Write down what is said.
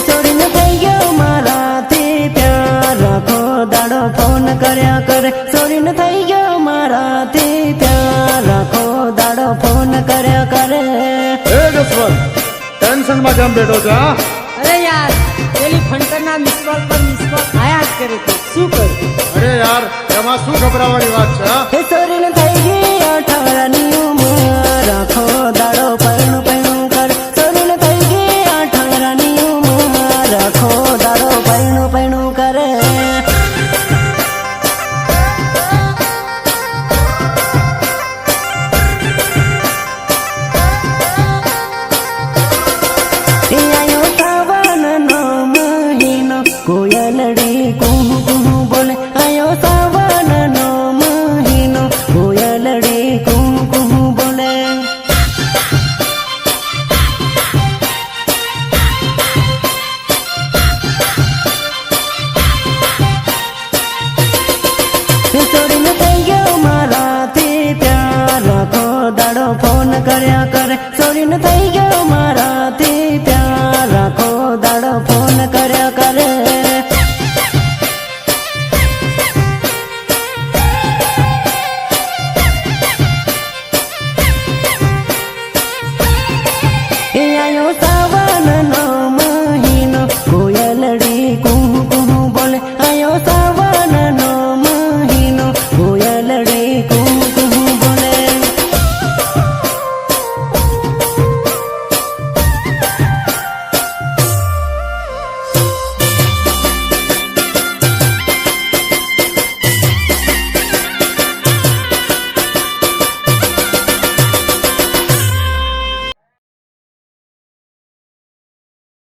છોડીને થઈ ગયો મારાથી પ્યાર રાખો દાડો ફોન કર્યા કરે છોડીને થઈ ગયો મારાથી પ્યાર રાખો દાડો ફોન કર્યા કરે એ જસવંત ટેન્શન માં કેમ બેઠો છે હા? અરે યાર પેલી ફંટરના મિસકોલ પર મિસકોલ આયા જ કરે છે શું કરું? અરે યાર એમાં શું ગભરાવાની વાત છે હા? છોડીને થઈ ગઈ 18 ની ઉંમર રાખો દાડો